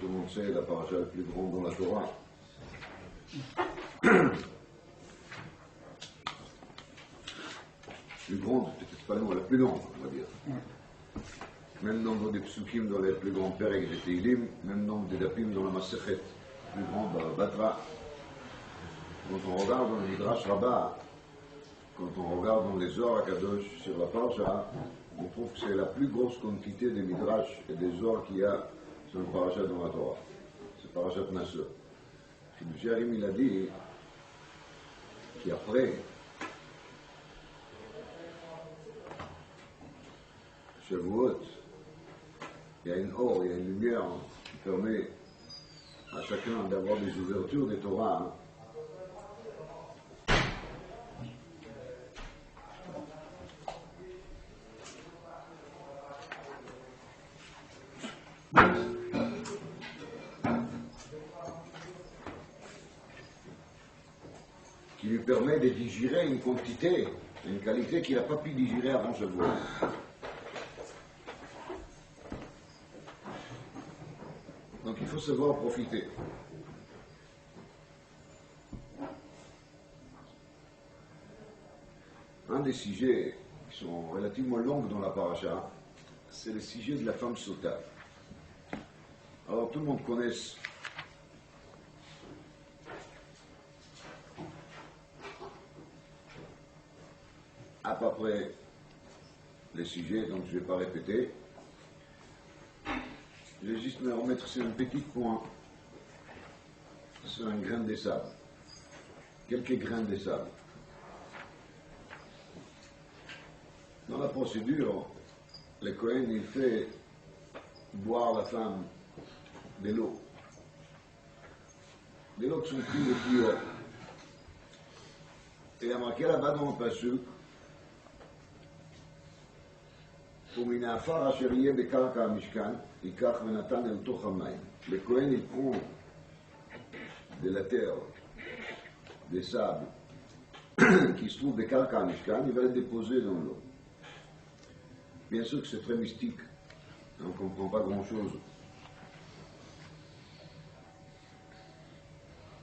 tout le monde sait, la paracha la plus grande dans la Torah. Plus grande, peut-être pas non, la plus longue, on va dire. Même nombre des psukim dans les plus grands pères des Teilim, même nombre des dapim dans la Masechet, plus grande dans la Batra. Quand on regarde dans le Midrash Rabbah, quand on regarde dans les Zohar HaKadosh sur la paracha, on trouve que c'est la plus grosse quantité des Midrash et des Zohar qu'il y a sur le paracha dans la Torah. C'est parachat Nassau. M. Harim, il a dit qu'après Shavuot, il y a une or, il y a une lumière qui permet à chacun d'avoir des ouvertures des Torah. Qui lui permet de digérer une quantité, une qualité qu'il n'a pas pu digérer avant Shavuot. Donc il faut savoir profiter. Un des sujets qui sont relativement longs dans la paracha, c'est le sujet de la femme sota. Alors tout le monde connaît à peu près les sujets, donc je ne vais pas répéter. Je vais juste me remettre sur un petit point, sur un grain de sable. Quelques grains de sable. Dans la procédure, le Kohen, il fait boire la femme de l'eau. De l'eau qui sont prises les plus haut. Et il y a marqué là-bas dans le Pasuk, ומן העפר אשר יהיה בקרקע המשכן, ייקח ונתן אל תוך המים. Le Kohen, il prend de la terre, des sables, qui se trouvent de Karka Mishkan, il va les déposer dans l'eau. Bien sûr que c'est très mystique, on ne comprend pas grand-chose.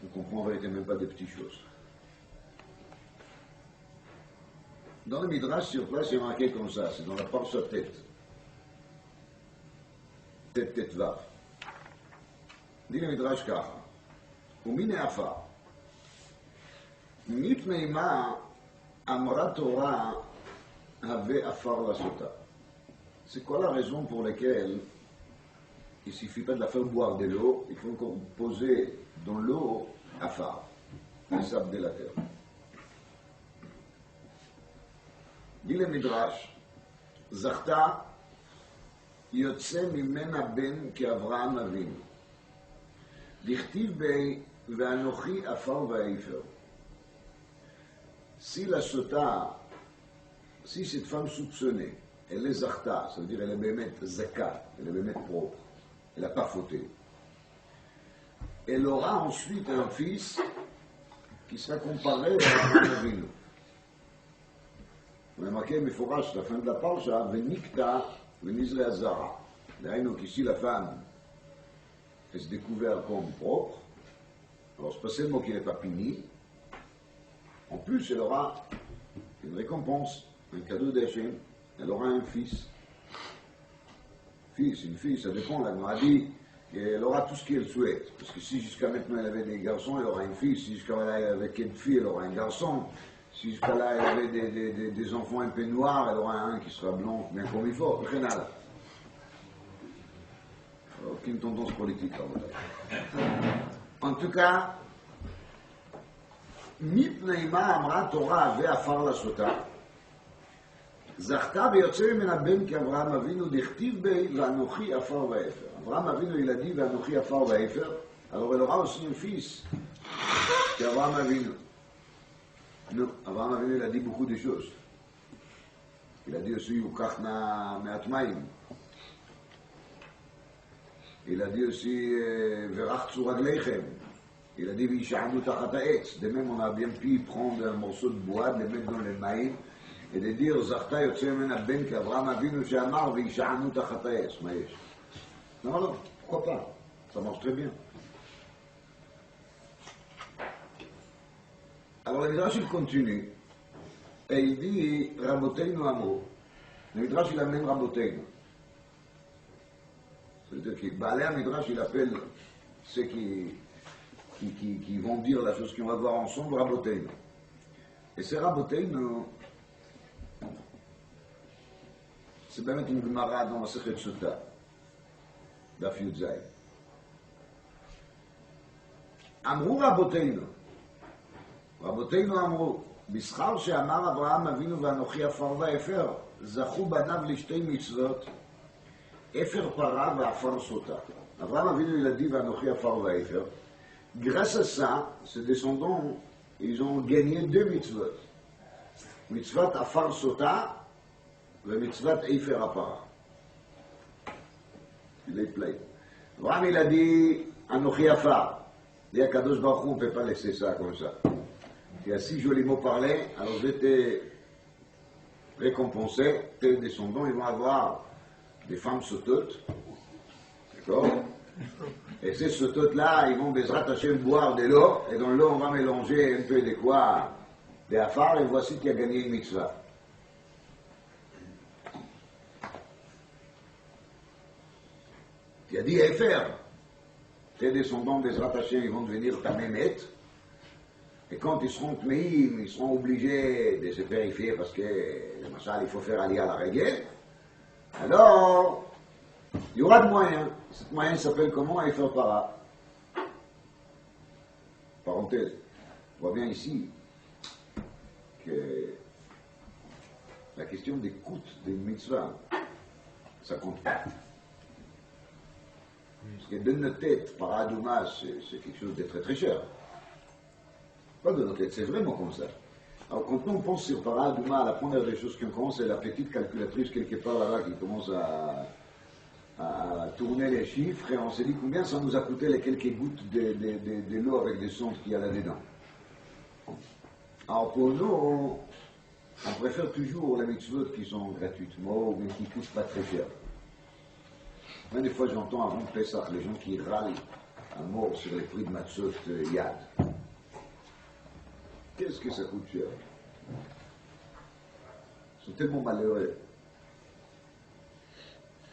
On comprend en vérité même pas des petites choses. Dans le Midrash, sur place, c'est marqué comme ça, c'est dans la parche tête. Tête vav. Dit le Midrash Kacha. ומין העפר. מפני מה אמרה תורה הווה עפר לעשותה. C'est quoi la raison pour laquelle il ne suffit pas de la faire boire de l'eau, il faut encore poser dans l'eau afar, le sable de la terre. dit le Midrash, זכתה יוצא ממנה בן כאברהם אבינו. דכתיב בי ואנוכי עפר ואפר. Si la sota, si cette femme soupçonnée, elle est zachta, ça veut dire elle est bémet zaka, elle est bémet propre, elle n'a pas fauté, elle aura ensuite un fils qui sera comparé à Abraham Avinu. On a marqué Meforash, la fin de la parcha, Venikta, Venizre Azara. D'ailleurs, qu'ici la femme, elle se découvert comme propre, alors c'est pas seulement qu'elle n'est pas punie, en plus, elle aura une récompense, un cadeau d'Hachem. Elle aura un fils. Fils, une fille, ça dépend. Elle m'a dit qu'elle aura tout ce qu'elle souhaite. Parce que si jusqu'à maintenant elle avait des garçons, elle aura un fils. Si jusqu'à là elle avait une fille, elle aura un garçon. Si jusqu'à là elle avait des enfants un peu noirs, elle aura un qui sera blanc, bien comme il faut. Aucune tendance politique. En tout cas, מפני מה אמרה תורה ועפר לעשותה, זכתה ויוצא ממנה בן כאברהם אבינו, דכתיב בי ואנוכי עפר ואפר. אברהם אבינו il a dit ואנוכי עפר ואפר, alors elle aura aussi un fils qu'Abraham Avinu. Non, Abraham Avinu il a dit beaucoup de choses. Il a dit aussi יוקח מעט מים. Il a dit aussi ורחצו רגליכם. Il a dit Visha'anu tachat ha'etz. De même, on a bien pu prendre un morceau de bois, de le mettre dans les maïs, et de dire Zachta yotze mena ben qu'Abraham Avinu she'amar Visha'anu tachat ha'etz. Non, pourquoi pas? Ça marche très bien. Alors le Midrash il continue et il dit Raboteinu Amro. Le Midrash il amène Raboteinu. C'est-à-dire que Baalé Midrash il appelle ceux qui vont dire la chose qu'on va voir ensemble Raboteinu. Et ces Raboteinu, c'est bien une Gemara dans la Sechet Sota, Daf Yud Zayin. Amrou Raboteinu. רבותינו אמרו, בשכר שאמר אברהם אבינו ואנוכי עפר ואפר, זכו בניו לשתי מצוות, אפר פרה ועפר סוטה. אברהם אבינו ילדי ואנוכי עפר ואפר, grâce à ça, ses descendants, ils ont gagné deux mitzvot. Mitzvot afar sota et mitzvot efer apara. Il est plein. Abraham il a dit, anochi afar. Il y a Kadosh Baruch Hu, on ne peut pas laisser ça comme ça. Il y a si jolis mots parlés, alors je vais te récompenser, tes descendants, ils vont avoir des femmes sautotes, d'accord? Et ces sautotes-là, ils vont des Hashem boire de l'eau, et dans l'eau, on va mélanger un peu de quoi? Des affaires, et voici qui a gagné une mitzvah. Il a dit, faire. Tes descendants des Hashem, ils vont devenir ta mémette. Et quand ils seront tmeïm, ils seront obligés de se purifier parce que, le machal, il faut faire aliyah à la règle. Alors, il y aura de moyens. Cet moyen s'appelle comment? Efer para. Parenthèse. On voit bien ici que la question des coûts des mitzvahs, ça compte pas. Parce que de notre tête, para adouma, c'est quelque chose de très très cher. Pas de notre tête, c'est vraiment comme ça. Alors quand on pense sur para adouma, la première des choses qu'on commence, c'est la petite calculatrice quelque part là-bas qui commence à tourner les chiffres et on s'est dit combien ça nous a coûté les quelques gouttes de l'eau avec des sondes qu'il y a là-dedans. Alors pour nous, on préfère toujours les mitzvot qui sont gratuitement mais qui ne coûtent pas très cher. Même des fois j'entends avant de Pessah les gens qui râlent à mort sur les prix de matzot yad. Qu'est-ce que ça coûte cher? Ils sont tellement malheureux.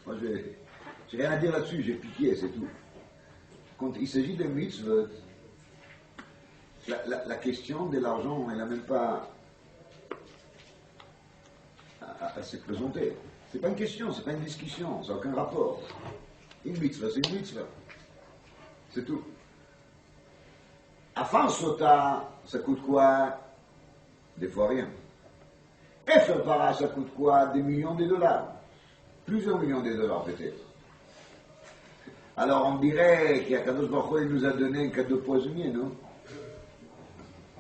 Moi, j'ai rien à dire là-dessus, j'ai piqué, c'est tout. Quand il s'agit de mitzvot, la question de l'argent, elle n'a même pas à se présenter. C'est pas une question, c'est pas une discussion, ça n'a aucun rapport. Une mitzvah, c'est une mitzvah. C'est tout. Afar sota, ça coûte quoi? Des fois rien. Efer para, ça coûte quoi? Des millions de dollars. Plusieurs millions de dollars peut-être. Alors on dirait qu'Akadosh Baruch Hu nous a donné un cadeau poisonnier, non?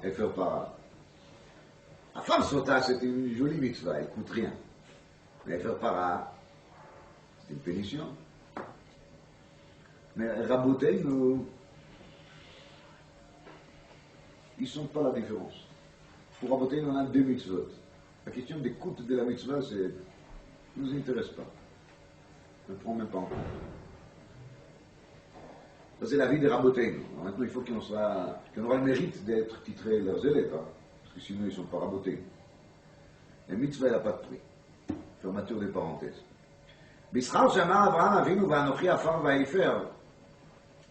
Efer para. Afar sota, c'est une jolie mitzvah, elle ne coûte rien. Mais Efer para, c'est une pénition. Mais Raboteinu, ils ne sentent pas la différence. Pour Raboteinu, on a deux mitzvot. La question des coûts de la mitzvah, ça ne nous intéresse pas. On ne prend même pas en compte. Ça, c'est la vie des Raboteinu. Maintenant, il faut qu'on aura le mérite d'être titrés leurs élèves, hein, parce que sinon, ils ne sont pas Raboteinu. La mitzvah, elle n'a pas de prix. Fermeture des parenthèses. Bishar shama Avraham Avinu va'anochi afar va'efer,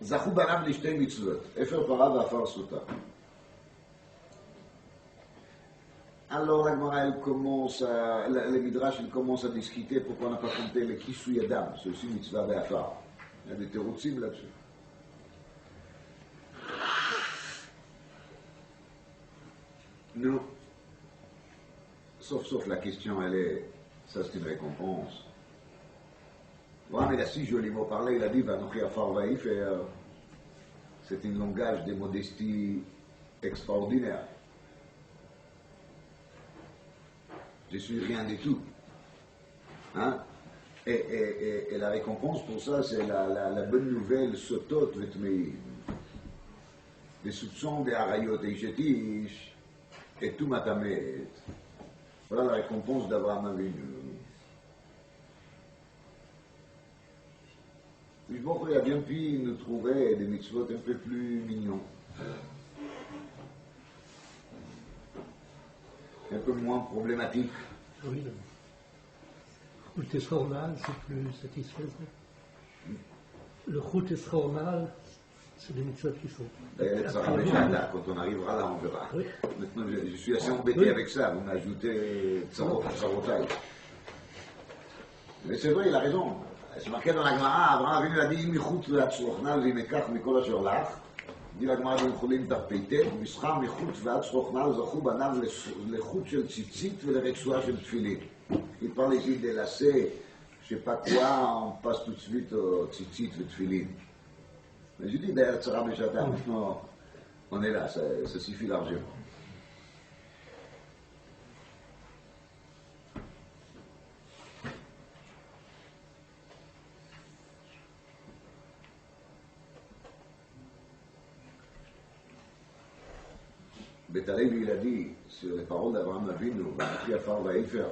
zachu banav lishtei mitzvot, efer para va'afar sota. Alors la Gemara, le Midrash, il commence à discuter pourquoi on n'a pas compté le Kisui Adam, c'est aussi mitzvah va'afar. Il y a des théroutsim là-dessus. Non. Sauf la question, elle est, ça c'est une récompense. Ouais, mais il a si joliment parlé, il a dit, Vanochi afar va'efer, c'est un langage de modestie extraordinaire. Je suis rien du tout. Hein? Et la récompense pour ça, c'est la bonne nouvelle sotot vetmeim. Les soupçons des harayot et ishetish et tout matamet. Voilà la récompense d'Abraham Avinu. Bon, il a bien pu nous trouver des mitzvot un peu plus mignons. Un peu moins problématiques. Oui, le Chut Esraonal, c'est plus satisfaisant. Le Chut Esraonal, c'est des mitzvot qui sont. D'ailleurs, ça ramène là, quand on arrivera là, on verra. Oui. Maintenant, je suis assez embêté avec ça, vous m'ajoutez Tsarotai. Mais c'est vrai, il a raison. C'est marqué dans la Gemara, Abraham Avinu a dit, Michut ve'atzrochnal v'imekach mikol asher lach. dit la Gemara במחולים תרפ"ט, מסחר מחוץ ועד סרוכנל זכו בניו לחוט של ציצית ולרצועה של תפילין. Il parle ici des lacets, je sais pas quoi, on passe tout de suite au tzitzit et tefilin. Mais je dis d'ailleurs, Tzara Beshata, maintenant, on est là, ça suffit largement. Beth Halevi, il a dit, sur les paroles d'Abraham Avinu, V'anachri afar va'efer,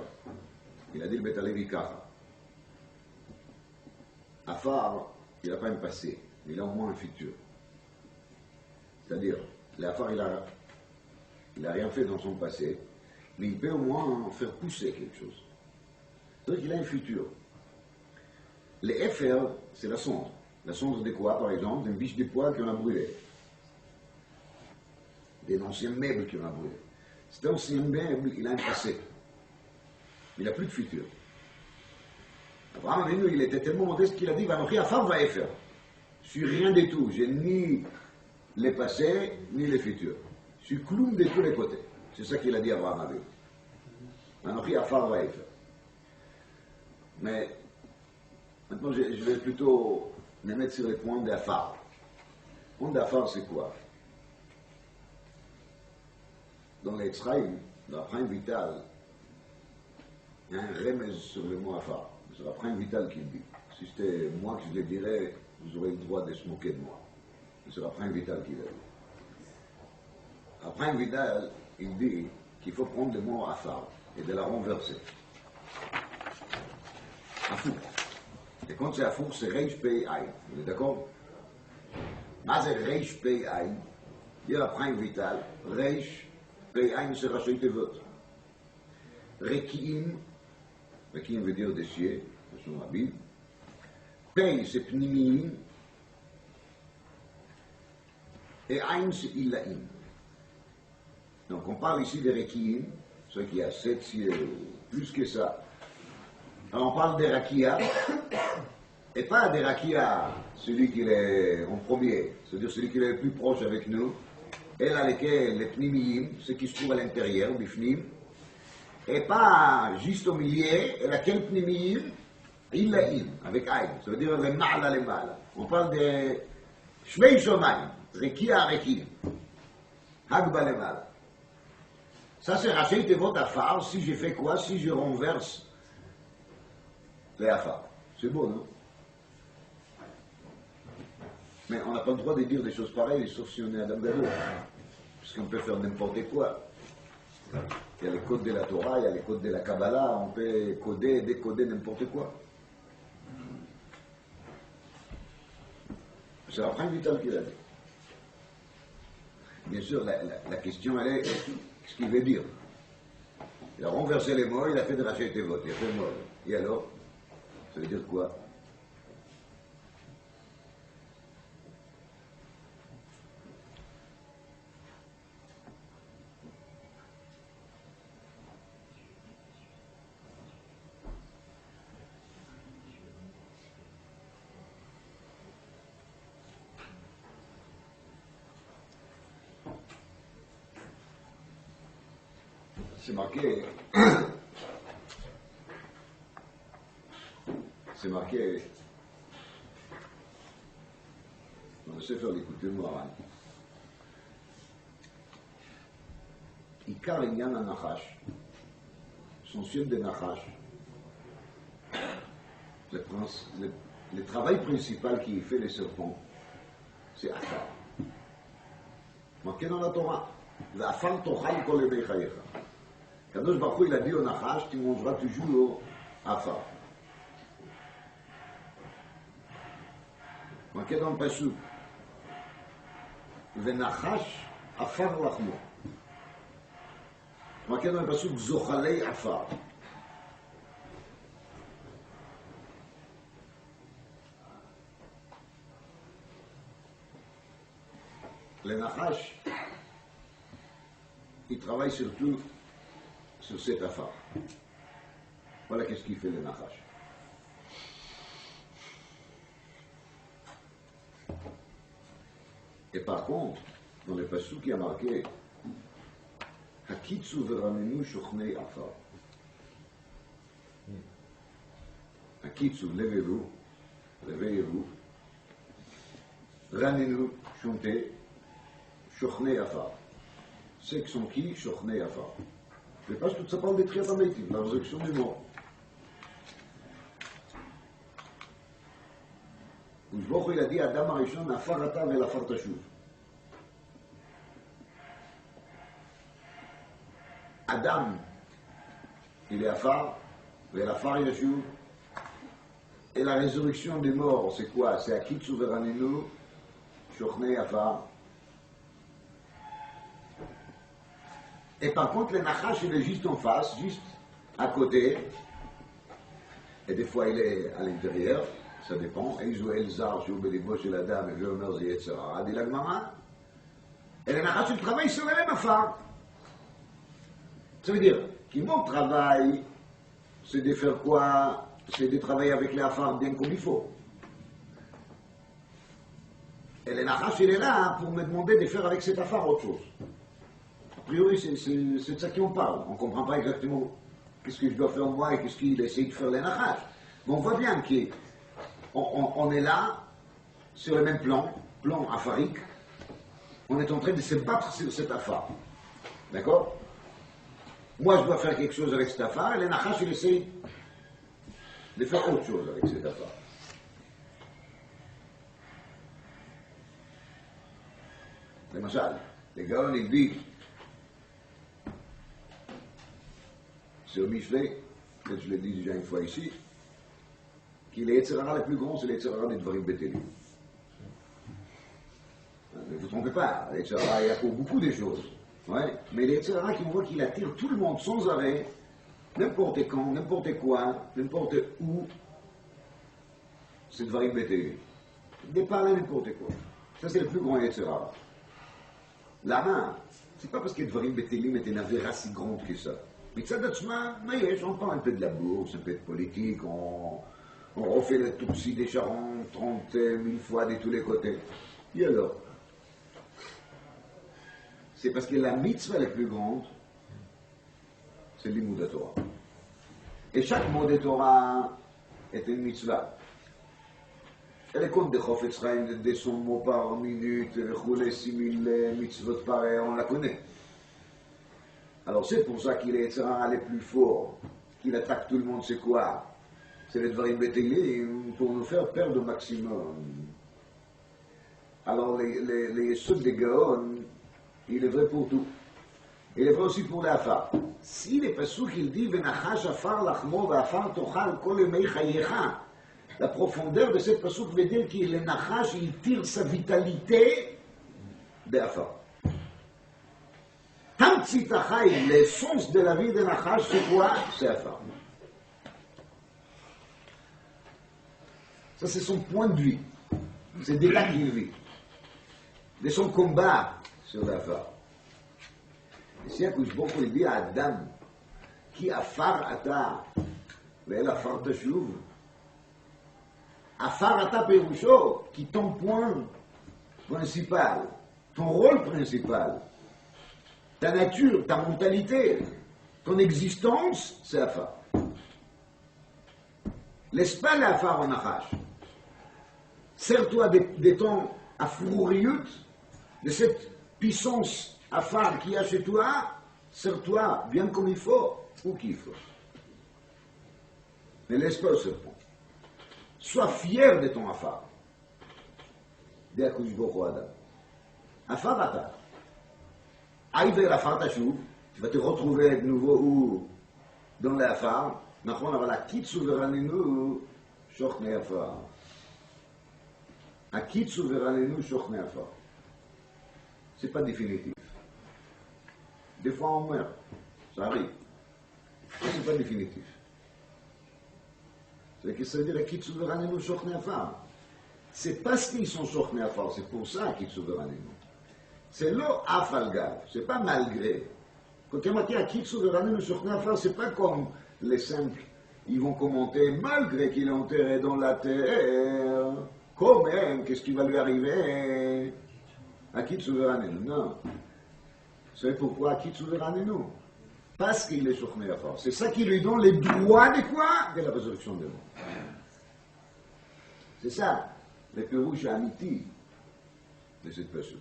il a dit le Beth Halevi Kacha. Afar, il n'a pas un passé, mais il a au moins un futur. C'est-à-dire, l'Afar, il a rien fait dans son passé, mais il peut au moins en faire pousser quelque chose. C'est-à-dire qu'il a un futur. Les Efer, c'est la cendre. La cendre de quoi, par exemple? D'une biche de pois qu'on a brûlé. Des anciens meubles qu'on a brûlés. Cet ancien meuble, il a un passé. Il n'a plus de futur. Abraham Avinu, il était tellement modeste qu'il a dit, Vanochi Afar va faire. Je suis rien du tout. J'ai ni les passés, ni les futurs. Je suis clown de tous les côtés. C'est ça qu'il a dit à Abraham Avinu. Vanochi Afar va faire. Mais maintenant, je vais plutôt me mettre sur les points d'Afar. Le point d'Afar, c'est quoi? Dans les Tzraïm, dans la prime vitale, il y a un remez sur le mot Afar. C'est la prime vitale qui le dit. Si c'était moi que je le dirais, vous aurez le droit de se moquer de moi. C'est la prime vitale qui le dit. La prime vitale, il dit qu'il faut prendre le mot Afar et de la renverser. Afour. Et quand c'est Afour, c'est Reish Pei Aïn. Vous êtes d'accord? Mais c'est Reish Pei Aïn. Il y a la prime vitale, Reish Pei Aïn, c'est Rashi Tevot. Rekiim, Rekiim veut dire déchier, c'est son habit. Pei, c'est Pnimiim. Et Aïn, c'est Ilaïm. Donc on parle ici des Rekiim, ceux qui a 7 cieux, plus que ça. Alors on parle des Rakia, et pas des Rakia, celui qui est en premier, c'est-à-dire celui qui est le plus proche avec nous, et là lesquels les Pnimiim, ceux qui se trouvent à l'intérieur, Bifnim, et pas juste au milieu, et laquelle Pnimiim, Ilaim, avec Aïn, ça veut dire les Ma'ala, les Ma'ala. On parle des Shmei Shomayim, Rekia, Rekim, Hagba, les Ma'ala. Ça c'est Rashi Tevot Afar, si j'ai fait quoi? Si je renverse les Afar. C'est beau, non? Mais on n'a pas le droit de dire des choses pareilles, sauf si on est Adam Gadol. Puisqu'on peut faire n'importe quoi. Il y a les codes de la Torah, il y a les codes de la Kabbalah, on peut coder et décoder n'importe quoi. C'est la prime vitale qu'il a dit. Bien sûr, la question, elle est, ce qu'il veut dire. Il a renversé les mots, il a fait de Rashi Tevot, il a fait le mot. Et alors, ça veut dire quoi? C'est marqué dans le Sefer Likutei Moharan. Ikar Inyan HaNachash, son ciel de Nachash, le travail principal qui fait les serpents, c'est Afar. Marqué dans la Torah, Afar tochal kol yemei chayecha. Kadosh Baruch Hu, il a dit au Nachash, tu mangeras toujours Afar. marqué dans le Passouk, Venachash afar lachmo. Marqué dans le Passouk, Zochalei afar. Le Nachash, il travaille surtout sur cette affaire. Voilà qu'est-ce qu'il fait le Nachash. Et par contre, dans le Passouk, il y a marqué Hakitsu veramenu shochnei afar. Hakitsu, levez-vous, réveillez-vous, ranenu, chantez, shochnei afar. C'est que sont qui shochnei afar. Le Passouk, ça parle des Triat HaMeitim, la résurrection du mort. Ujboch, il a dit Adam Arishon, afar ata velafar tashuv. Adam, il est afar, velafar yashuv. Et la résurrection des morts, c'est quoi? C'est Akitsu veranenu, shochnei afar. Et par contre, le Nachash, il est juste en face, juste à côté. Et des fois, il est à l'intérieur, ça dépend. Et Izo Elzar, Joub et les Bosch et la dame, et Veomer, etc. Dit la Gemara. Et le Nachash, il travaille sur la même affaire. Ça veut dire que mon travail, c'est de faire quoi? C'est de travailler avec les affaires bien comme il faut. Et le Nachash, il est là pour me demander de faire avec cette affaire autre chose. A priori, c'est de ça qu'on parle. On ne comprend pas exactement qu'est-ce que je dois faire moi et qu'est-ce qu'il essaie de faire les Nachash. Mais on voit bien qu'on est là, sur le même plan afarique. On est en train de se battre sur cette affaire. D'accord? Moi, je dois faire quelque chose avec cette affaire, et les Nachash, il essaie de faire autre chose avec cette affaire. Le Machal, les Gaon, ils disent sur Michelet, peut-être je l'ai dit déjà une fois ici, qu'il est Yetzirara le plus grand, c'est le Yetzirara des Dvarim Betelim. Ne vous trompez pas, le Yetzirara, il y a pour beaucoup de choses. Ouais, mais le Yetzirara qui voit qu'il attire tout le monde sans arrêt, n'importe quand, n'importe quoi, n'importe où, c'est Dvarim Betelim. Il déparle n'importe quoi. Ça, c'est le plus grand Yetzirara. La main, c'est pas parce que Dvarim Betelim est une avéra si grande que ça. Mais ça on parle un peu de la bourse, un peu de politique, on refait le Tutsi des Charentes 30 000 fois de tous les côtés. Et alors? C'est parce que la mitzvah la plus grande, c'est l'Imoud Torah. Et chaque mot de Torah est une mitzvah. Et les comptes de Chofetz Chaim, de 200 mots par minute, les 6000 mitzvot par heure, on la connaît. Alors c'est pour ça qu'il est le plus fort, qu'il attaque tout le monde, c'est quoi? C'est les Dvarim Betelim pour nous faire perdre au maximum. Alors les Yesod des Gaon, il est vrai pour tout. Il est vrai aussi pour l'afar. Si les Passouk, il dit Venachash afar lachmo ve'afar tochal kol yemei chayecha, la profondeur de cette Passouk veut dire que le Nachash, il tire sa vitalité de afar. Tamtzit HaChaim, l'essence de la vie de Nachash, c'est quoi? C'est afar. Ça, c'est son point de vue. C'est de là qu'il vit. De son combat sur l'afar. Et si Akadosh Baruch Hu dit à Adam, qui afar ata, ve'el afar tashuv, afar ata perusho, qui ton point principal, ton rôle principal, ta nature, ta mentalité, ton existence, c'est afar. Laisse pas l'afar en Nachash. Sers-toi de ton afrouriout, de cette puissance afar qu'il y a chez toi, sers-toi bien comme il faut, ou qu'il faut. Ne laisse pas le serpent. Sois fier de ton afar. Dis à Akadosh Baruch Hu Adam. Afar ata. Aïe vers l'afar tachouv, tu vas te retrouver de nouveau où? Dans l'afar. Nachon, aber la kitsu veranenu, shochnei afar. Akit souverainement shochne afar. C'est pas définitif. Des fois on meurt, ça arrive. C'est pas définitif. C'est que ça veut dire Akit souverainement shochne afar. C'est parce qu'ils sont shochne afar, c'est pour ça Akit souverainement. C'est lo afalgav, c'est pas malgré. Quand il y a Akit souverainement shochne afar, c'est pas comme les simples. Ils vont commenter malgré qu'il est enterré dans la terre. Quand même, qu'est-ce qui va lui arriver? Akit souverainement, non. Vous savez pourquoi Akit souverainement? Parce qu'il est shochne afar. C'est ça qui lui donne les droits de quoi? De la résurrection des morts. C'est ça, le pérouche amiti de cette pasuk.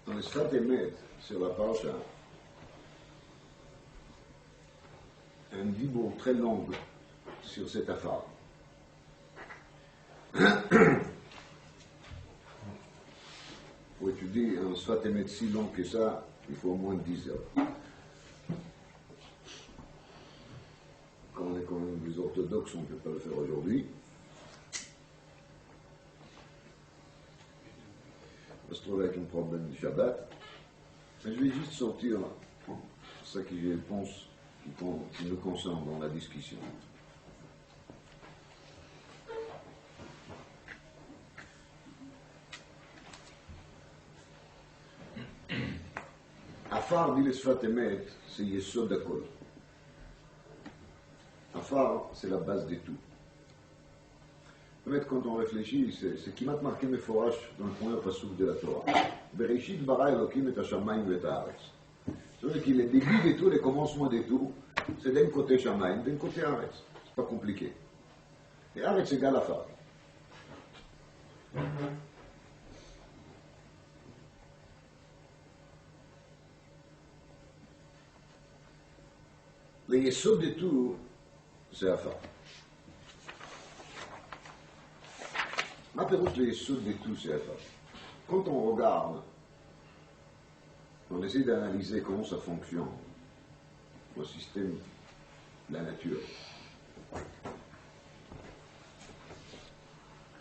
Dans le Sfat Emet, sur la parcha, un dibour très long sur cette affaire. Pour étudier un Sfat Emet si long que ça, il faut au moins 10 heures. Quand on est quand même des orthodoxes, on ne peut pas le faire aujourd'hui. On va se trouver avec un problème du Shabbat. Mais je vais juste sortir ça qui, je pense, qui nous concerne dans la discussion. Afar, dit le Sfat Emet, c'est Yesod Akol. Afar, c'est la base de tout. Quand on réfléchit, c'est qui m'a marqué mes forages dans le premier pasuk de la Torah. Bereshit bara Elokim et Hashamayim et Haaretz. C'est-à-dire que le début de tout, le commencement de tout, c'est d'un côté Shamayim, d'un côté Haaretz. C'est pas compliqué. Et Haaretz égale Afar. Le yesod de tout, c'est Afar. Ma pérouche, le yesod de tout, c'est Afar. Quand on regarde, on essaie d'analyser comment ça fonctionne, le système de la nature.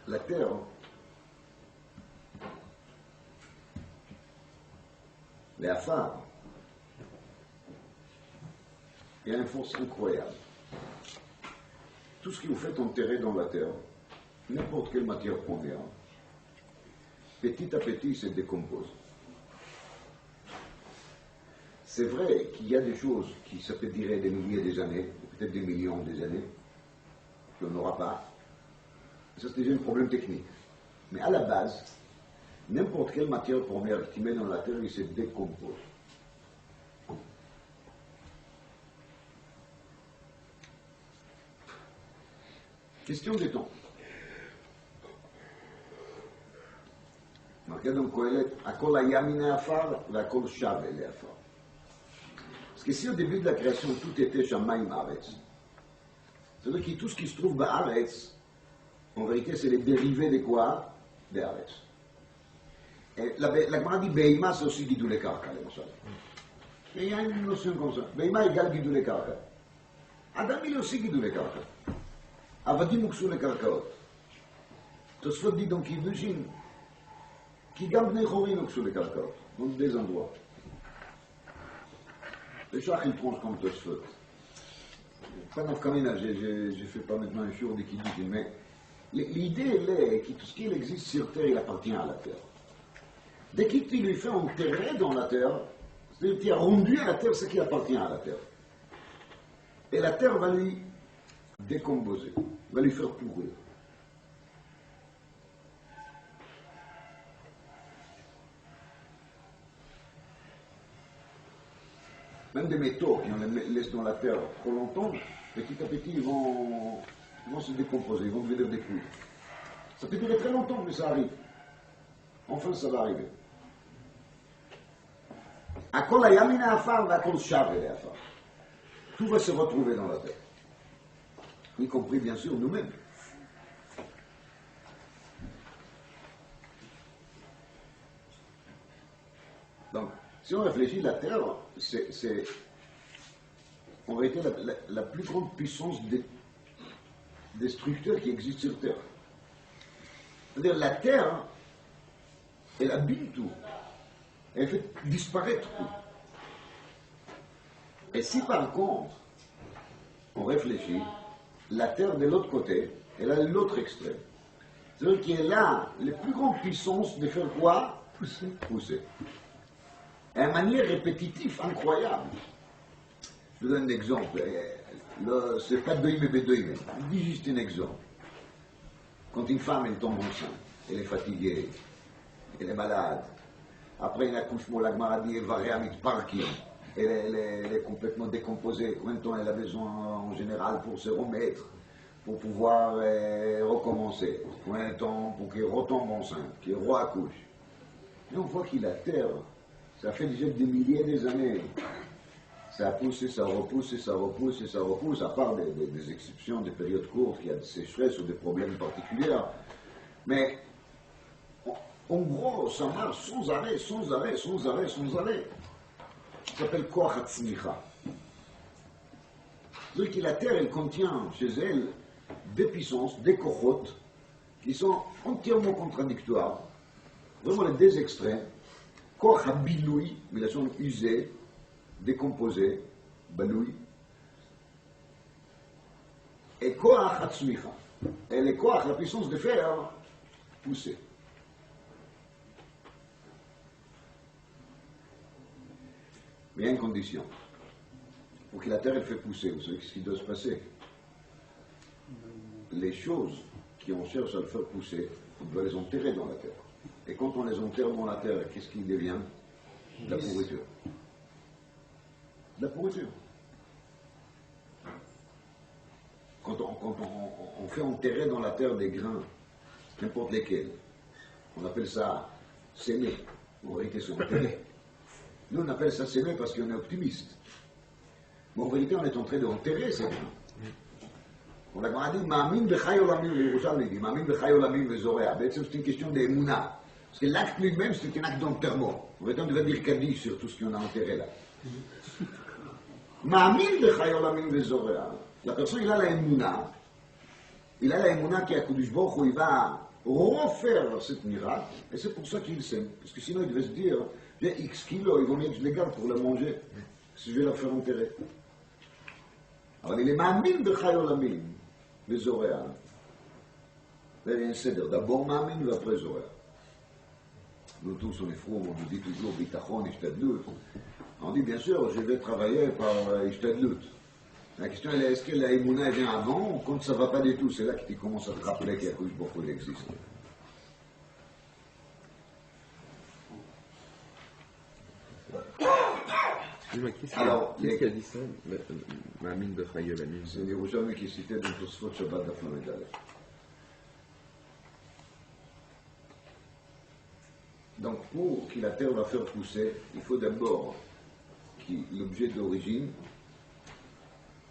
La Terre, les Afar, il y a une force incroyable. Tout ce que vous faites enterrer dans la terre, n'importe quelle matière première, petit à petit se décompose. C'est vrai qu'il y a des choses qui, ça peut durer des milliers d'années, peut-être des millions d'années, qu'on n'aura pas. Ça, c'est déjà un problème technique. Mais à la base, n'importe quelle matière première qui met dans la terre, il se décompose. Question de temps. Marqué dans Kohelet, Akol hayamine afar, Akol shave le afar. Parce que si au début de la création tout était Shamayim Haaretz, c'est-à-dire que tout ce qui se trouve dans Haaretz, en vérité c'est les dérivés de quoi? De Haaretz. Et la Gemara dit Beima c'est aussi Gidoulé Karka, il y a une notion comme ça. Beima égale Gidoulé Karka. Adam il est aussi Gidoulé Karka. עבדים הוקסו לקרקעות. תוספות dit dans Kiddushin, qui גם בני חורין הוקסו לקרקעות, dans des endroits. Les chars ils tranchent comme Tosfot. Pas d'afkamina, j'ai fait pas maintenant un jour de Kiddushin, mais l'idée elle est que tout ce qui existe sur terre, il appartient à la terre. Dès qu'il lui fait enterrer dans la terre, c'est-à-dire qu'il a rendu à la terre ce qui appartient à la terre. Et la terre va lui décomposer, va lui faire pourrir. même des métaux, qui on les laisse dans la terre trop longtemps, petit à petit, ils vont se décomposer, ils vont devenir des pouilles. Ça peut durer très longtemps, mais ça arrive. Enfin, ça va arriver. Akol hayamina afar, akol shavele afar. Tout va se retrouver dans la terre. Y compris, bien sûr, nous-mêmes. Donc, si on réfléchit, la terre, c'est en réalité la plus grande puissance des structures qui existent sur Terre. C'est-à-dire, la terre, elle abîme tout. Elle fait disparaître tout. Et si par contre, on réfléchit, la terre de l'autre côté, elle a l'autre extrême. C'est-à-dire qu'elle a les plus grandes puissances de faire quoi? Pousser. Et une manière répétitive incroyable. Je vous donne un exemple. C'est pas Doïm et Bédoïm. Je dis juste un exemple. Quand une femme elle tombe enceinte, elle est fatiguée, elle est malade, après un accouchement, la maladie elle va réamit parking, elle est complètement décomposée. Combien de temps elle a besoin en général pour se remettre, pour pouvoir recommencer? Combien de temps pour qu'elle retombe enceinte, qu'elle re-accouche? Et on voit qu'il a terre. Ça fait déjà des milliers d'années. Ça a poussé, ça repousse, et ça repousse, et ça repousse, à part des exceptions, des périodes courtes, il y a des sécheresses ou des problèmes particuliers. Mais, en gros, ça marche sans arrêt, sans arrêt, sans arrêt, sans arrêt. Ça s'appelle Koach HaTzmicha. Donc la terre, elle contient chez elle des puissances, des kochot, qui sont entièrement contradictoires. Vraiment les deux extrêmes. Koach HaBiloui, mais la sont usée, décomposé, baloui, et Koach HaTzmicha. Et le Koach, la puissance de faire pousser. Mais il y a une condition. Pour que la terre elle fait pousser, vous savez ce qui doit se passer? Les choses qui on cherche à le faire pousser, on doit les enterrer dans la terre. Et quand on les enterre dans la terre, qu'est-ce qui devient? De la pourriture. De la pourriture. Quand on fait enterrer dans la terre des grains, n'importe lesquels, on appelle ça s'aimer. En réalité, c'est enterrer. Nous, on appelle ça s'aimer parce qu'on est optimiste. Mais en réalité, on est en train d'enterrer ces grains. On a dit, Ma'amin b'chai olamim, les Yerushalmi dit, Ma'amin b'chai olamim v'zorea. C'est une question d'émouna. Parce que l'acte lui-même, c'est un acte d'enterrement. En réalité, on devait dire Kaddish sur tout ce qu'on a enterré là. Ma'amin b'chai olamim v'zorea. La personne, il a la émouna. Il a la émouna qui a Kodesh Baruch Hu, il va refaire cette miracle. Et c'est pour ça qu'il s'aime. Parce que sinon, il devait se dire, j'ai X kilos, il vaut mieux que je les garde pour la manger. Si je vais la faire enterrer. Alors, il est Ma'amin b'chai olamim. Les Zoréa. Il y a un céder. D'abord Ma'amin, et après Zoréa. Nous tous, on est fous, on nous dit toujours Bitachon, Ishtadlut. On dit bien sûr, je vais travailler par Ishtadlut. La question est, est-ce que la Emouna vient avant ou quand ça ne va pas du tout? C'est là que tu commences à te rappeler qu'il y a beaucoup d'existe. Alors, qu'est-ce qui a dit ça? Ma'amin b'chai olamim. C'est les Yerushalmi qui citaient dans Tosfot Shabbat Daf Lamed Aleph. Donc, pour que la terre va faire pousser, il faut d'abord que l'objet d'origine,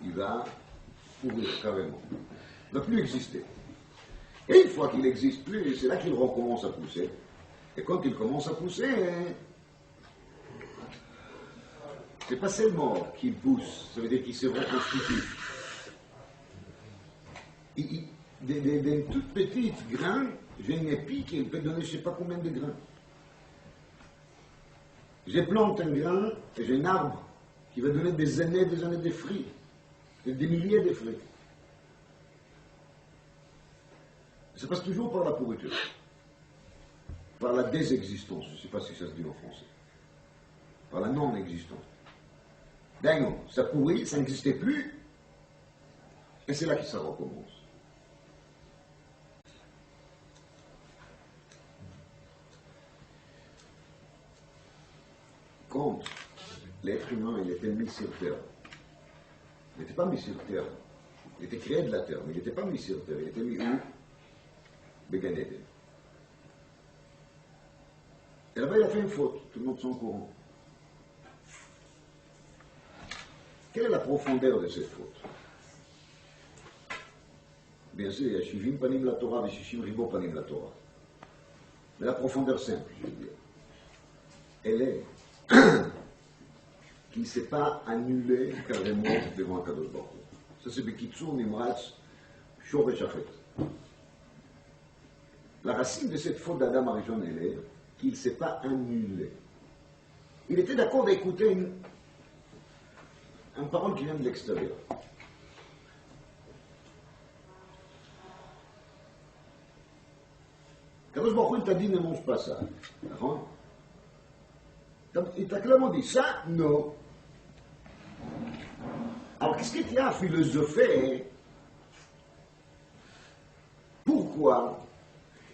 il va pourrir carrément. Il ne va plus exister. Et une fois qu'il n'existe plus, c'est là qu'il recommence à pousser. Et quand il commence à pousser, c'est pas seulement qu'il pousse, ça veut dire qu'il se reconstitue. D'un tout petit grain, j'ai une épi qui peut donner je ne sais pas combien de grains. Je plante un grain et j'ai un arbre qui va donner des années de fruits, des milliers de fruits. Ça passe toujours par la pourriture, par la désexistence, je ne sais pas si ça se dit en français, par la non-existence. Ben non, ça pourrit, ça n'existait plus, et c'est là que ça recommence. Quand l'être humain, il était mis sur terre. Il n'était pas mis sur terre. Il était créé de la terre, mais il n'était pas mis sur terre. Il était mis où? Gan Eden. Et là-bas, il a fait une faute. Tout le monde s'en courant. Quelle est la profondeur de cette faute? Bien sûr, il y a Shivim Panim la Torah et Shishim Ribo Panim la Torah. Mais la profondeur simple, je veux dire, elle est qu'il ne s'est pas annulé carrément devant Akadosh Baruch Hu. Ça, c'est Bekitsur Nimratz Shor Shachet. La racine de cette faute d'Adam Arishon, elle est qu'il ne s'est pas annulé. Il était d'accord d'écouter une parole qui vient de l'extérieur. Kadosh Baruch Hu, il t'a dit ne mange pas ça. D'accord? Il t'a clairement dit ça, non. Alors qu'est-ce que tu as philosophé? Pourquoi?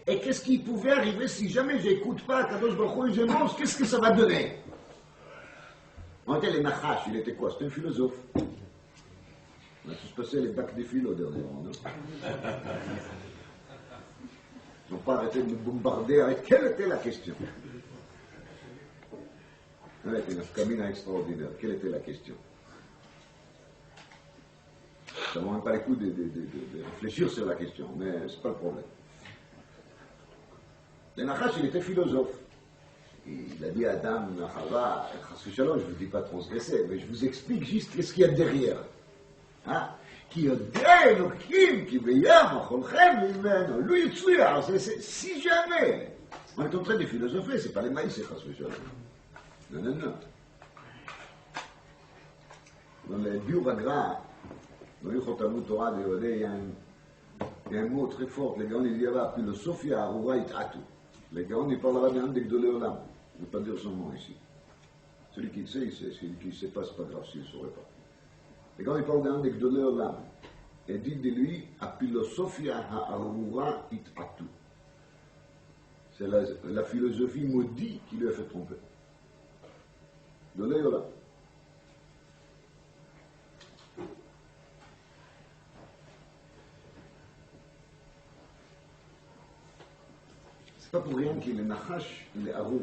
Et qu'est-ce qui pouvait arriver si jamais j'écoute pas Kadosh Baruch Hu et je mange? Qu'est-ce que ça va donner? On était les Nachash, il était quoi? C'était un philosophe. On a tous passé les bacs des philo dernièrement, non? Ils n'ont pas arrêté de nous bombarder avec quelle était la question. C'était une camina extraordinaire. Quelle était la question? Ça ne vaut même pas le coup de réfléchir sur la question, mais ce n'est pas le problème. Le Nachash, il était philosophe. Il a dit à Adam, Chava, je ne vous dis pas de transgresser, mais je vous explique juste qu'est-ce qu'il y a derrière. Hein? Qui יודע אלוקים, כי בים אכולכם ממנו, לו יצויר, si jamais. On est en train de philosopher, c'est pas les maïs, c'est chas v'shalom. Non, non, non. Dans les Biuragra, dans les Chotamut Torah de Yodé, il y a un mot très fort, les gars, il y avait philosophie à Arura It'atu. Les gars, il parlera bien de Gdolé Olam. Je ne vais pas dire son nom ici. Celui qui le sait, il sait. Celui qui ne sait pas, c'est pas grave s'il ne saurait pas. Et quand il parle d'un des Gdolé Olam, il dit de lui, a philosophia ha'arura it'atu. C'est la philosophie maudite qui lui a fait tromper. Gdolé Olam. C'est pas pour rien qu'il est Nachash, il est Arour.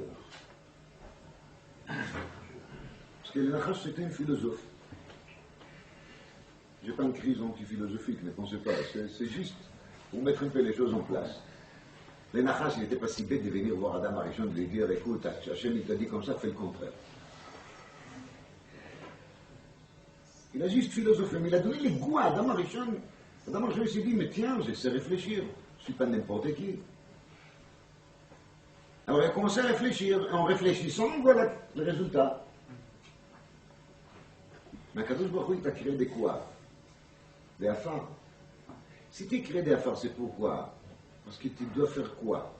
Parce que le Nachash, c'était un philosophe. Je n'ai pas une crise anti-philosophique, ne pensez pas. C'est juste pour mettre un peu les choses en place. Le Nachash, il n'était pas si bête de venir voir Adam Arishon, de lui dire, écoute, Hachem, il t'a dit comme ça, fais le contraire. Il a juste philosophé, mais il a donné les goûts à Adam Arishon. Adam Arishon s'est dit, mais tiens, je sais réfléchir. Je ne suis pas n'importe qui. Alors il a commencé à réfléchir, et en réfléchissant, voilà le résultat. Mais Kadosh Baruch Hu, il t'a créé des quoi? Des affaires. Si tu crées des affaires, c'est pourquoi? Parce que tu dois faire quoi?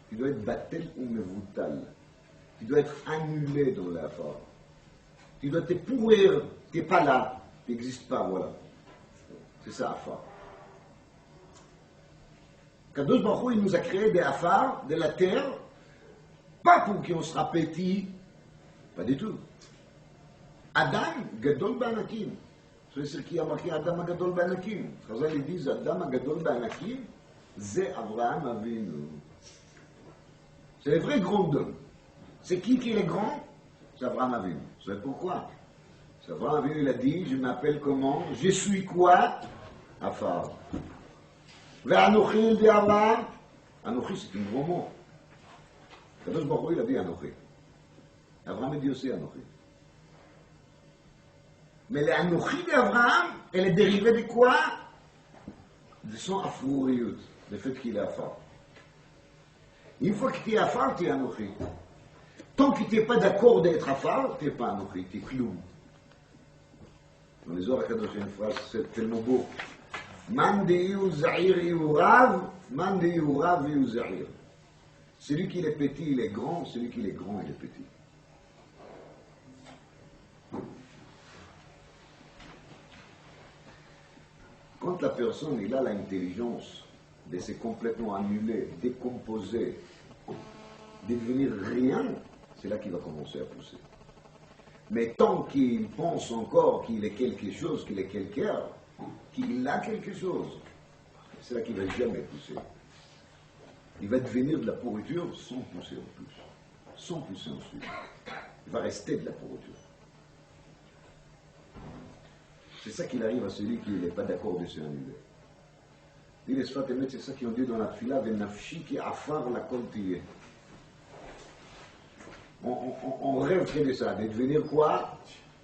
Tu dois être battel ou mevoutal. Tu dois être annulé dans l'affaire. Tu dois te pourrir, tu n'es pas là, tu n'existes pas, voilà. C'est ça, affaire. Kadosh Baruch Hu, il nous a créé des affaires de la terre, pas pour qu'on sera petit, pas du tout. Adam Gadol Banakim. C'est ce qui a marqué Adam Gadol Banakim. Chazal, ils disent Adam Gadol Banakim, c'est Abraham Avinu. C'est le vrai grand homme. C'est qui est grand? C'est Abraham Avinu. Vous savez pourquoi? C'est Abraham Avinu, il a dit, je m'appelle comment? Je suis quoi? Afar. Ve'anochi, il dit Abraham. Anochi, c'est un gros mot. Kadosh Baruch Hu, il a dit Anochi. Abraham a dit aussi Anochi. Mais l'Anochi d'Abraham, elle est dérivée de quoi? De son afouriout, le fait qu'il est afar. Une fois que tu es afar, tu es Anochi. Tant que tu n'es pas d'accord d'être afar, tu n'es pas Anochi, tu es kloum. Dans les Zohar HaKadosh, il y a une phrase, c'est tellement beau. Man deyu zahir yu rav, man deyu rav yu zahir. Celui qui est petit, il est grand, celui qui est grand, il est petit. Quand la personne il a l'intelligence de se complètement annuler, décomposer, de devenir rien, c'est là qu'il va commencer à pousser. Mais tant qu'il pense encore qu'il est quelque chose, qu'il est quelqu'un, qu'il a quelque chose, c'est là qu'il ne va jamais pousser. Il va devenir de la pourriture sans pousser en plus, sans pousser ensuite. Il va rester de la pourriture. C'est ça qu'il arrive à celui qui n'est pas d'accord de se annuler. Dit les Sfat Emet, c'est ça qu'ils ont dit dans la Tfila, Venafshi ki afar la koltiye. On rêve très de ça, de devenir quoi?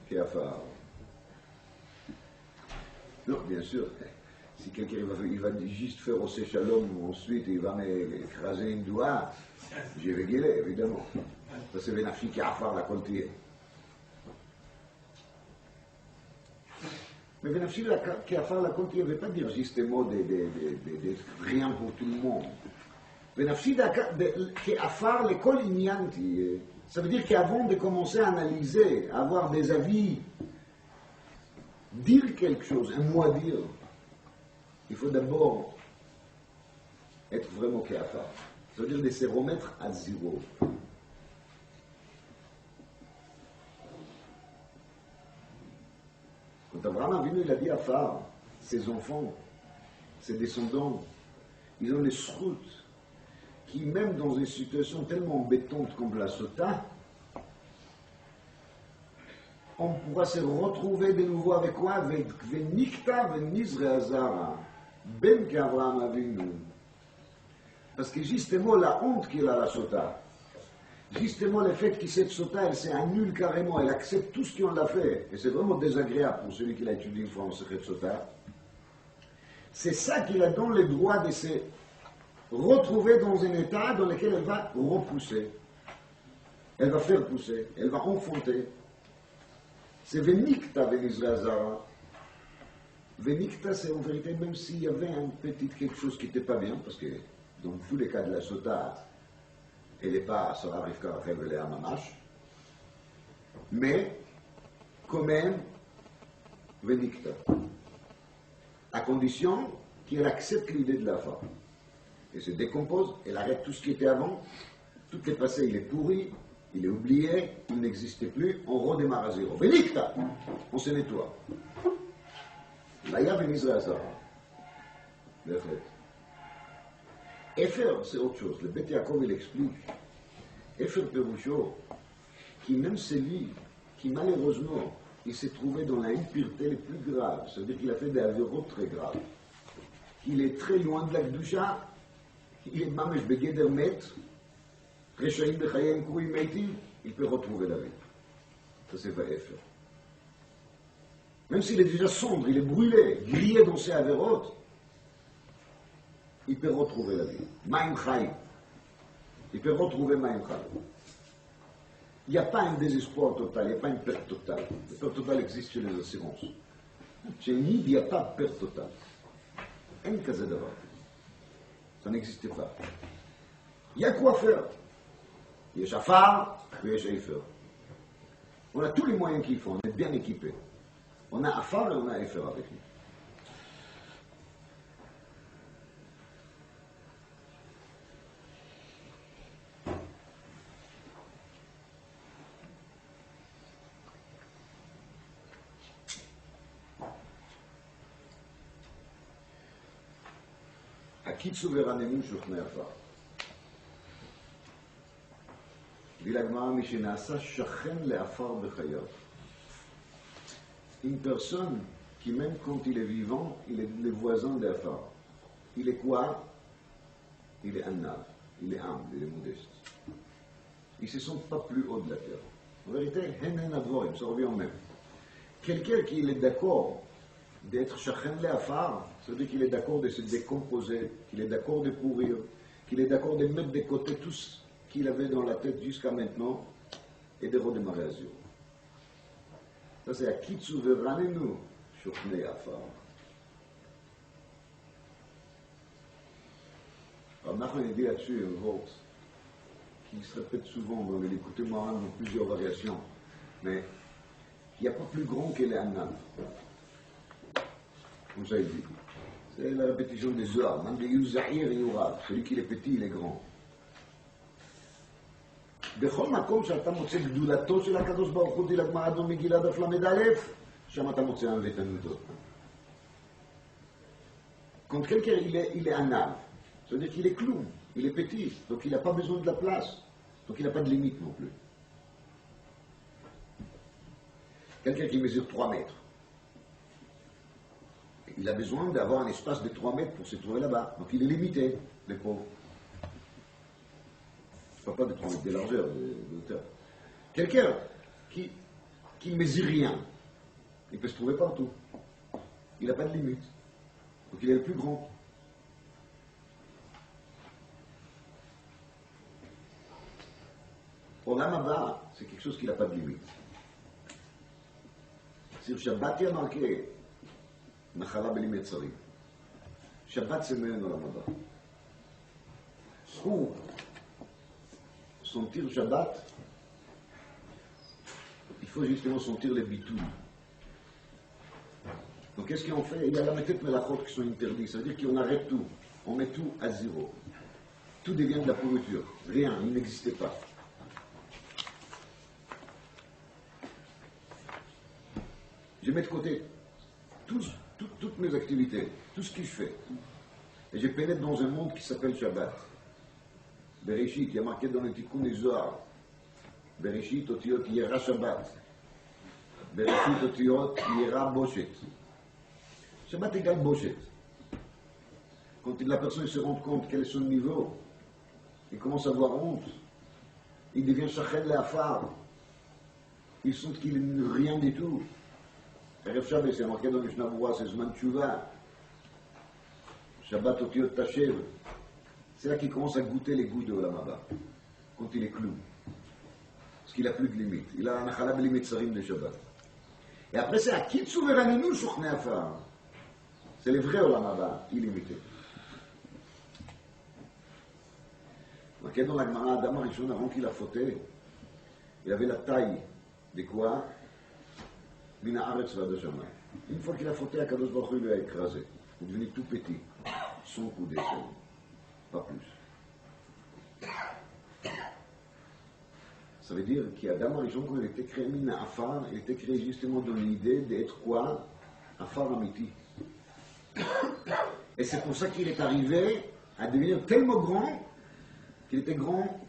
Qui afar. Non, bien sûr. Si quelqu'un il va juste faire au Shalom, ensuite il va m'écraser une doigt, je vais gueuler, évidemment. Ça c'est Venafshi qui afar la koltiye. Mais Venafshi qui afar la koltiye ne veut pas dire juste des mots de rien pour tout le monde. Venafshi qui afar l'école ignanti. Ça veut dire qu'avant de commencer à analyser, à avoir des avis, dire quelque chose, un mot à dire, il faut d'abord être vraiment kéafar. Ça veut dire de se remettre à zéro. Quand Abraham Avinu, il a dit à Phare, ses enfants, ses descendants, ils ont les sroutes qui, même dans une situation tellement embêtante comme la Sota, on pourra se retrouver de nouveau avec quoi? Avec Venikta Venizre Azara, Ben qu'Abraham Avinu. Parce que justement, la honte qu'il a à la Sota, justement le fait que cette Sota, elle s'annule carrément, elle accepte tout ce qu'on l'a fait, et c'est vraiment désagréable pour celui qui l'a étudié une fois en secret de Sota, c'est ça qui la donne le droit de se retrouver dans un état dans lequel elle va repousser, elle va faire pousser, elle va enfanter. C'est Venikta Venizrazara. Venikta, c'est en vérité, même s'il y avait un petit quelque chose qui n'était pas bien, parce que dans tous les cas de la Sota, elle n'est pas, ça arrive qu'à révéler à Mamash, mais quand même, Venikta. À condition qu'elle accepte l'idée de la femme. Elle se décompose, elle arrête tout ce qui était avant, tout est passé, il est pourri, il est oublié, il n'existait plus, on redémarre à zéro. Venikta, on se nettoie. Là, il y a Venizra Azara. Le fait. Efer, c'est autre chose. Le Beth Yaakov, il explique. Efer Perusho, qui même celui qui malheureusement, il s'est trouvé dans la impureté les plus graves, c'est-à-dire qu'il a fait des avéros très graves. Il est très loin de la Kedusha, il est Mamesh Begeder Met, Rechaim Bechayem Kouim Meiti, il peut retrouver la vie. Ça c'est Vaefer. Même s'il est déjà sombre, il est brûlé, grillé dans ses avérotes, il peut retrouver la vie. Maïm Chaim. Il peut retrouver Maïm Chaim. Il n'y a pas un désespoir total, il n'y a pas une perte totale. La perte totale existe chez les assurances. Chez Nid, il n'y a pas de perte totale. Un cas d'avant. Ça n'existe pas. Il y a quoi faire. Il y a Shafar, il y a Shaifer. On a tous les moyens qu'il faut, on est bien équipés. On a Afar et on a Efer avec nous. Kitsu veranenu shukne afar. Dit la Gemara, Mishenasa shachen le afar bechayav. Une personne qui, même quand il est vivant, il est le voisin d'afar. Il est quoi? Il est annav, il est humble, il est modeste. Il ne se sent pas plus haut de la terre. En vérité, hen advorim, ça revient au même. Quelqu'un qui est d'accord d'être shachen le afar, ça veut dire qu'il est d'accord de se décomposer, qu'il est d'accord de pourrir, qu'il est d'accord de mettre de côté tout ce qu'il avait dans la tête jusqu'à maintenant et de redémarrer à zéro. Ça c'est Akitsu veranenu shukne afar. Alors Nachman il dit là-dessus un mot qui se répète souvent dans les écoutez Moran dans plusieurs variations, mais il n'y a pas plus grand que les Annav. Comme ça il dit. C'est la répétition des Zohar. Celui qui est petit, il est grand. בכל מקום שאתה מוצא גדולתו של הקדוש ברוך הוא, תלך מהדון מגילה דף ל"א, שם אתה מוצא un vêtement. Quand quelqu'un il est un âne, ça veut dire qu'il est clown, il est petit, donc il n'a pas besoin de la place, donc il n'a pas de limite non plus. Quelqu'un qui mesure 3 mètres, il a besoin d'avoir un espace de 3 mètres pour se trouver là-bas, donc il est limité, les pauvres. Je ne parle pas de 3 mètres de largeur, de hauteur. Quelqu'un qui ne mesure rien, il peut se trouver partout. Il n'a pas de limite. Donc il est le plus grand. Pour l'Amaba, c'est quelque chose qui n'a pas de limite. Sur Shabbat, il y a marqué Nachala Belim Yetzarim. Shabbat, c'est meilleur dans l'Amaba. Pour sentir Shabbat, il faut justement sentir les bitouilles. Donc qu'est-ce qu'on fait? Il y a la méthode melachot qui sont interdits, ça veut dire qu'on arrête tout, on met tout à zéro. Tout devient de la pourriture, rien, il n'existait pas. Je mets de côté toutes mes activités, tout ce que je fais. Et je pénètre dans un monde qui s'appelle Shabbat. Bereshit, il y a marqué dans le Tikkun Zohar. Bereshit otiot yera Shabbat. Bereshit otiot yera Boshet. Shabbat égale Boshet. Quand la personne se rend compte quel est son niveau, il commence à avoir honte. Il devient Shachel Le'afar. Il sent qu'il n'est rien du tout. Erev Shabbat, c'est marqué dans le Mishnah Berurah, c'est Zman Tshuva. Shabbat otiot Tashev. C'est là qu'il commence à goûter les goûts de Olam Haba, quand il est clown. Parce qu'il n'a plus de limite. Il a un Nachala Belim Yetzarim de Shabbat. Et après, c'est Akit Souveranenu Shochnei Afar. C'est le vrai Olam Haba, illimité. Marqué dans la Gemara, Adam Arishon, avant qu'il a fauté, il avait la taille de quoi? Mina Haaretz V'ad Hashamayim. Une fois qu'il a fauté, Akadosh Baruch Hu lui a écrasé. Il est devenu tout petit. Son coup d'essai. Pas plus. Ça veut dire qu'Adam Arishon, quand il était créé Mina Afar, il était créé justement dans l'idée d'être quoi? Afar Amiti. Et c'est pour ça qu'il est arrivé à devenir tellement grand qu'il était grand.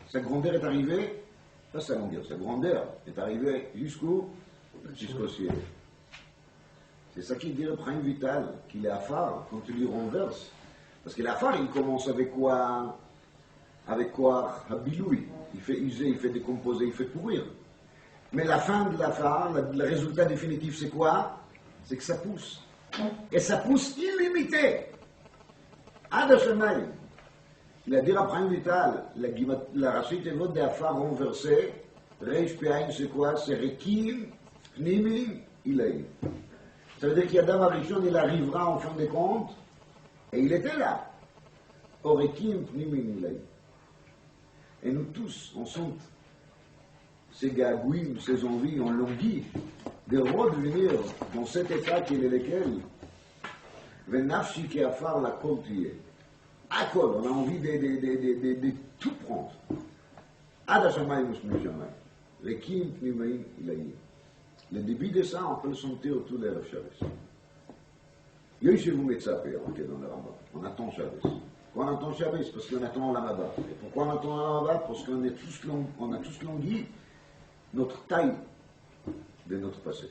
Sa grandeur est arrivée, pas sa longueur, sa grandeur est arrivée jusqu'au ciel. C'est ça qu'il dit le Prime Vital, qu'il est Afar quand tu lui renverses. Parce que l'Afar, il commence avec quoi? Avec quoi? Habiloui. Il fait user, il fait décomposer, il fait pourrir. Mais la fin de l'Afar, le résultat définitif, c'est quoi? C'est que ça pousse. Et ça pousse illimité. Ad Hashamayim. Il a dit à Prime Vital, la racine de votre d'Afar renversée, Reish Pe'ain, c'est quoi? C'est Rekim, Pnimim, Ilaïm. Ça veut dire qu'Adam Arishon, il arrivera en fin de compte. Et il était là. Orekim Pnimim Ilaïm. Et nous tous, on sent ces gagouilles, ces envies, on languit de redevenir dans cet état qu'il est lequel. Venafshi ki afar la kol tiye. Akol, on a envie de tout prendre. Ad Hashamayim u'shmei Shamayim. Rekim Pnimim Ilaïm. Le début de ça, on peut le sentir autour de l'Erev Shabbos. Yoshevu Metzapeh, dans le Rambam. On attend Shabbos. Pourquoi on attend Shabbos? Parce qu'on attend Olam Haba. Et pourquoi on attend Olam Haba? Parce qu'on a tous langui notre taille de notre passé.